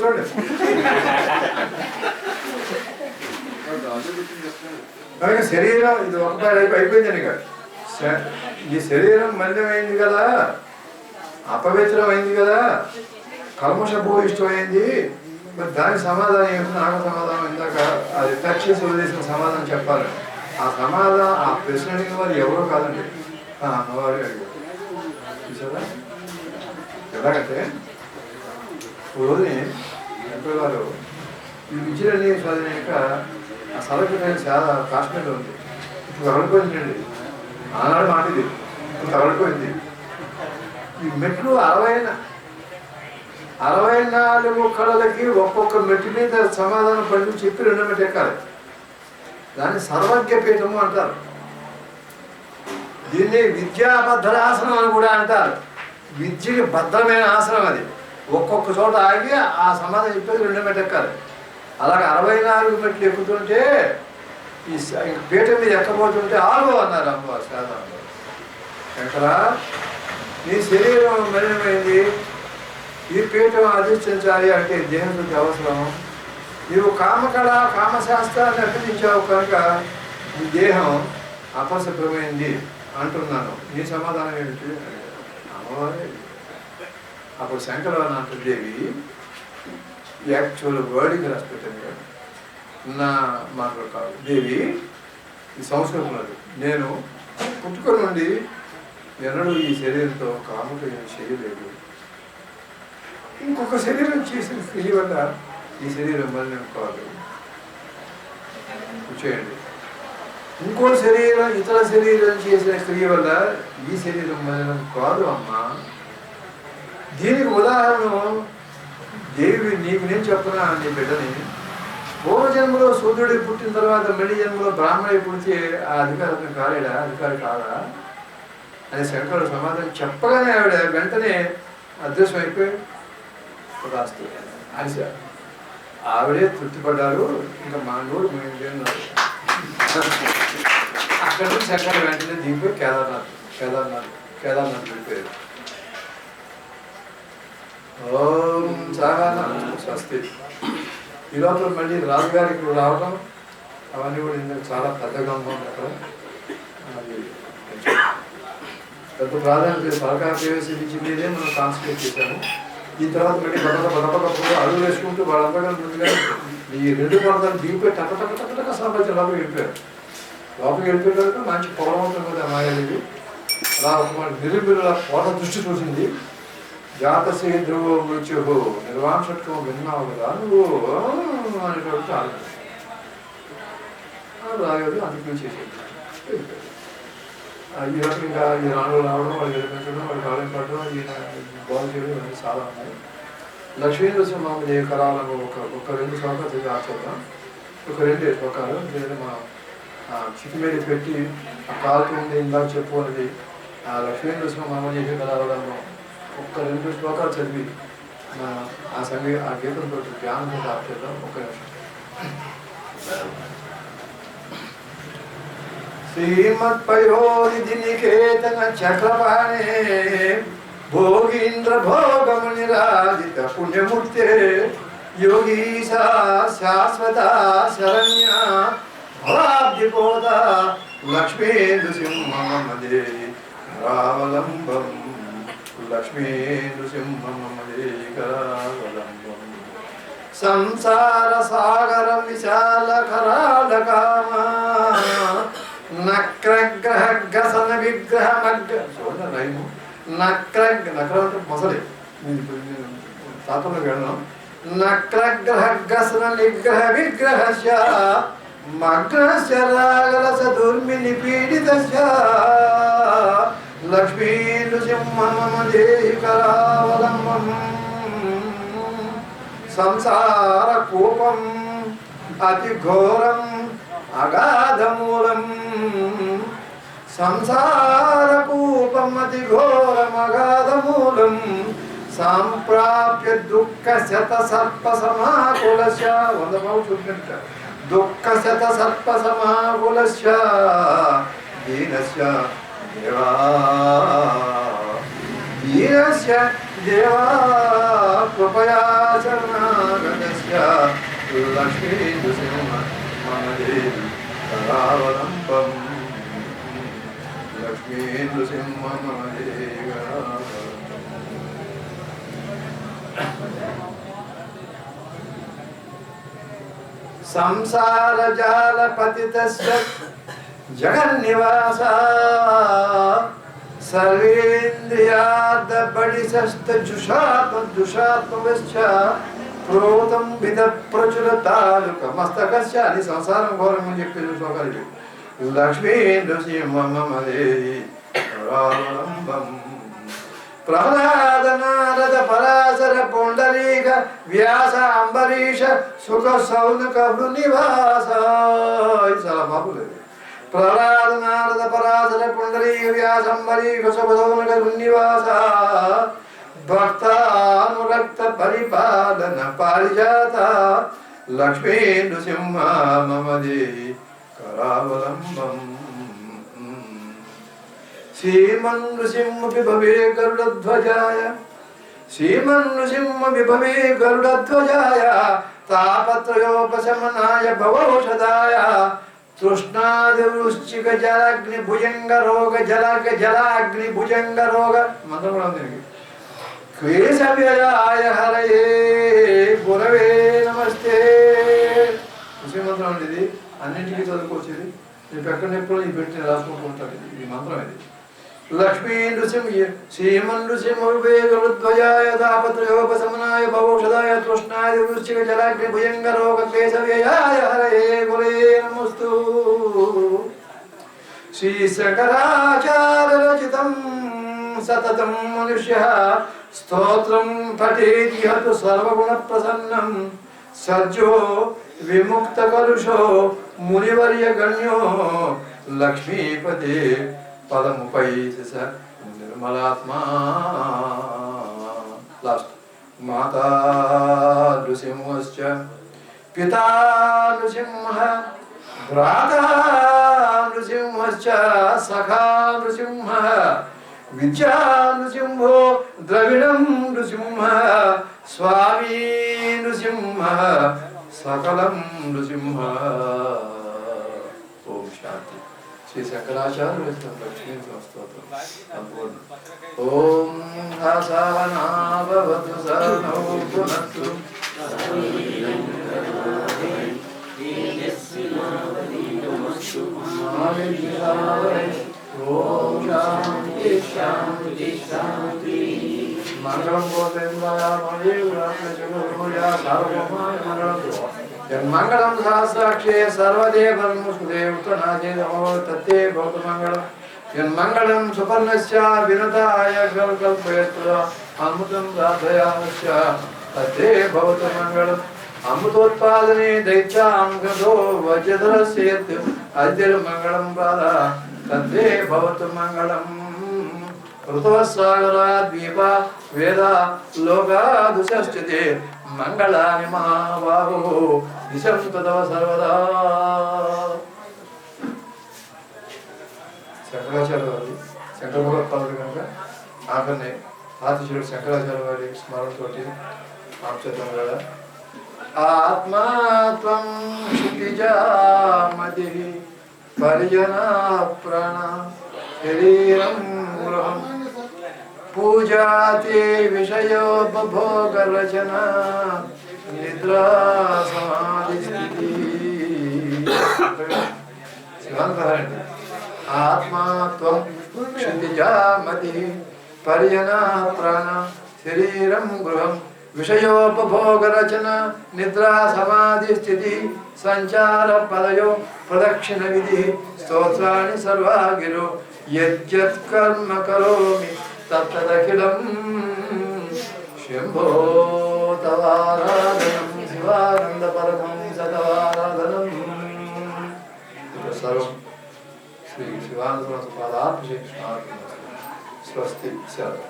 కూర్చోండి. శరీరం ఇది ఒకసారి అయిపోయిందని కాదు, ఈ శరీరం మలినమైంది కదా, అపవిత్రమైంది కదా, కల్మషభూయిష్టమైంది. మరి దానికి సమాధానం ఏమిటి? నాకు సమాధానం ఇందాక అది టచ్ చేసి వదిలేసిన సమాధానం చెప్పాలి. ఆ సమాధానం ఆ ప్రశ్న అడిగిన వారు ఎవరో కాదండి, అమ్మవారు అడిగారు. చూసారా ఎలాగంటే రోజుని ఎంపీ గారు ఈ విద్యలన్నీ చదివాక ఆ సలహా చాలా కాశ్మీర్లో ఉంది. ఇప్పుడు తగలిపోయిందండి, ఆనాడు మాట ఇది, ఇప్పుడు తగలిపోయింది. ఈ మెట్లు 64 కళలకి ఒక్కొక్క మెట్టు మీద సమాధానం పడి చెప్పి 2 మెట్లు ఎక్కాలి. దాన్ని సర్వజ్ఞపీఠము అంటారు. దీన్ని విద్యాభద్రాసనం అని కూడా అంటారు. విద్యకి భద్రమైన ఆసనం అది. ఒక్కొక్క చోట ఆగి ఆ సమాధానం చెప్పేది 2 మెట్లు ఎక్కాలి. అలాగే 64 మెట్లు ఎక్కుతుంటే ఈ పీఠం మీద ఎక్కబోతుంటే ఆగు అన్నారు అమ్మవారు శారదాంబ. ఎక్కడ నీ శరీరం మలినమైంది, ఈ పీఠం అధిష్ఠించాలి అంటే దేహశుద్ధి అవసరం. నీవు కామకళ కామశాస్త్రాన్ని అభ్యసించావు కనుక నీ దేహం అపశుభ్రమైంది అంటున్నాను. నీ సమాధానం ఏమిటి? అమ్మవారే. అప్పుడు శంకరనాథదేవి యాక్చువల్ వర్డింగ్ రాసిపెట్టింది కదా, నా మాటలు కాదు. దేవి ఈ సంస్కృతంలో నేను పుట్టుక నుండి ఎన్నడూ ఈ శరీరంతో కాముక చేయలేదు. ఇంకొక శరీరం చేసిన క్రియ వల్ల ఈ శరీరం మలినం కాదు. కూర్చోయండి. ఇంకో శరీరం ఇతర శరీరం చేసిన క్రియ వల్ల ఈ శరీరం మలినం కాదు అమ్మా. దీనికి ఉదాహరణ దేవి నీకు నేను చెప్పనా, నీ బిడ్డని పూర్వజన్మలో సూర్యుడికి పుట్టిన తర్వాత మళ్ళీ జన్మలో బ్రాహ్మణి పుడితే ఆ అధికారం కాలేడా, అధికారి కాదా అని శంకరుడు సమాధానం చెప్పగానే ఆవిడ వెంటనే అదృశ్యం అయిపోయి రాస్తూ అని ఆవిడే తృప్తిపడ్డారు. ఇంకా మా నోడు మేము అక్కడ నుంచి శంకరుడు వెంటనే దిగిపోయి కేదార్నాథ్ వెళ్ళిపోయారు. ఓం సాగానా స్వస్తి. ఈ లోపల మళ్ళీ రాజుగారికి రావడం అవన్నీ కూడా ఇందుకు చాలా పెద్దగా ఉంది. అక్కడ అది పెద్ద ప్రాధాన్యత సరకారు ప్రవేశించిందే మనం కాన్సన్ట్రేట్ చేశాము. ఈ తర్వాత మళ్ళీ బతకప్పుడు అడుగు వేసుకుంటూ వాళ్ళందరూ ముందుగా ఈ 2 పడతలు దిగిపోయి టక సాంబాద్యం లోపలికి వెళ్ళిపోయారు. తర్వాత మంచి పొగవంతం కదా మాయాదేవి. అలా ఒక నిరుబిరుల కోట దృష్టి చూసింది. జాతసే ధ్రువో మృత్యు నిర్వాంశత్వం విన్నావు కదా నువ్వు అనేటువంటి రాగదు అందుకు చేసేది. ఈ రకంగా ఇంకా ఈ రాణులు రావడం, వాళ్ళు గెలిపించడం, వాళ్ళు కాలం పడడం, ఈయన బాగు చేయడం ఇవన్నీ చాలా ఉన్నాయి. లక్ష్మీనరసింహదేవి కళాలను ఒక 2 శ్లోకాలు చదివి ఆచరిద్దాం. ఒక 2 శ్లోకాలు లేదా మా చిటి మీద పెట్టి ఆ కాలుతూ ఉంది ఇందాక చెప్పు అనేది ఆ లక్ష్మీనరసింహదేవి కళాలను ఒక్క 2 శ్లోకాలు చదివి ఆ గీతంతో ధ్యానంతో ఆచరిద్దాం. ఒక నిమిషం. శ్రీమత్పయోనిధి నికేతన చక్రపాణే భోగీంద్ర భోగమునిరాజిత పుణ్యమూర్తే యోగీశా శాశ్వత శరణ్య భవాబ్దిపోత లక్ష్మీ నృసింహమదే కరావలంబం లక్ష్మీ నృసింహమదే కరావలంబం సంసార సాగర విశాల కరాళకామ నక్రగ్రహ గసన విగ్రహ రైము నక్రం అంటే మొసలి తాతలో వెళ్ళడం. నక్రగ్రహ గసన నిగ్రహ విగ్రహస్య మగ్నస్య రాగలస దుర్మిని పీడితస్య లక్ష్మీ నృసింహమదే కరావలంబం సంసార కూపం అతి ఘోరం అగాధమూలం సంసారకూపం అతి ఘోరం అగాధమూలం సంప్రాప్య దుఃఖ శత సర్ప సమాకులస్య 100 బావు చూపినట్ట దుఃఖ శత సర్ప సమాకులస్య దీనస్య దేవా దీనస్య దేవా కృపయా శరణాగత లక్ష్మీ నృసింహ మమ దేవి కరావలంబం లక్ష్మీ నృసింహ మమ దేవి సంసార జాల పతితస్య జగన్నివాస సర్వేంద్రియార్థ బడిసస్తజుషాత్మజుషాత్మశ్చ ప్రోతం విద ప్రచుర తాలుక మస్తకస్య అని సంసారం ఘోరం అని చెప్పి శ్లోకాలు లక్ష్మీ నృసింహ మమ దేవి కరావలంబం ప్రహ్లాద నారద పరాశర పుండరీక వ్యాస అంబరీష సుఖ సౌనక నివాస చాలా బాగులేదు ప్రహ్లాద నారద పరాశర పుండరీక వ్యాస అంబరీష సుఖ సౌనక నివాస భక్తానురక్త పరిపాలన పారిజాత లక్ష్మీ నృసింహ మమ దేవి కరావలంబం శ్రీమన్నృసింహ విభవే గరుడధ్వజాయ శ్రీమన్నృసింహ విభవే గరుడధ్వజాయ తాపత్రయోపశమనాయ భవౌషధాయ తృష్ణాదివృశ్చిక జలాగ్ని భుజంగ రోగ జలాగ్ని భుజంగ రోగ మంత్రం కూడా ఉంది కేశవ్యయాయ హరయే గురవే నమస్తే మంత్రం అండి ఇది అన్నింటికీ చదువుకోవచ్చు రేపు ఎక్కడెప్పుడు ఈ పెట్టి రాసుకుంటూ ఉంటారు ఇది మంత్రం ఇది లక్ష్మీ నృసింహ శ్రీమన్నృసింహవేగరుద్వయాయ తాపత్రయోపశమనాయ భవౌషధాయ తృష్ణాయ వృశ్చిక జలాగ్ని భుజంగ రోగ కేశవ్యయాయ హరయే గురే నమస్తు శ్రీ శంకరాచార్య రచితం సతతం మనుష్య స్తోత్రం పఠేతి హతు సర్వగుణ ప్రసన్నం సజ్జో విముక్త కలుషో మునివర్య గణ్యో లక్ష్మీపదే పదముపై నిర్మలాత్మా లాస్ట్ మాతా నృసింహశ్చ పితా నృసింహ భ్రాతా నృసింహశ్చ సఖా నృసింహ విద్యా నృసింహో ద్రవిణం నృసింహ స్వామీ నృసింహ సకలం నృసింహ ఓం శాంతి శ్రీ శంకరాచార్య లక్ష్మీ స్తోత్రం సంపూర్ణ ఓం హసవనాభవతు సనౌ పునస్తు ఓం శాంతి శాంతి శాంతి మంగళం మంగళం సహస్రాక్షే సర్వదేవం సుదేవతనాథేనమో తత్తే భవతు మంగళం యన్మంగళం సుపర్ణస్య వినతాయ కల్పయత్ర అమృతం రాధయామస్య తత్తే భవతు మంగళం అమృతోత్పాదనే దైత్యాం గదో వజ్రధరస్యేత్ అద్యర్మంగళం ప్రాద తత్తే భవతు మంగళం ఋతువస్సాగరా ద్వీప వేద లోకాదుశ్చితే మంగళాని మహాబాహు దిశం తదవ సర్వదా శంకరాచార్య వారి శంకర భగవత్పాదుడు కనుక ఆఖరిని ఆతిశుడు శంకరాచార్య వారి స్మరణతోటి ఆప్చేతం కదా ఆత్మాత్వం క్షితిజామతి పరిజనా ప్రాణ శరీరం గృహం పూజాతి విషయోపభోగ రచన నిద్రా సమాధి స్థితి శివాంతరండి ఆత్మాత్వం క్షితిజామతి పరిజనా ప్రాణ శరీరం గృహం విషయోపభోగ రచన నిద్రా సమాధి స్థితి సంచార పదయో ప్రదక్షిణ విధి స్తోత్రాన్ని సర్వాగిరో యజ్జత్ కర్మ కరోమి తత్తదఖిలం శంభో తవారాధనం శివానంద పరమం సతవారాధనం సర్వం శ్రీ శివానంద పాదాభిషేక్ స్వస్తి శాంతి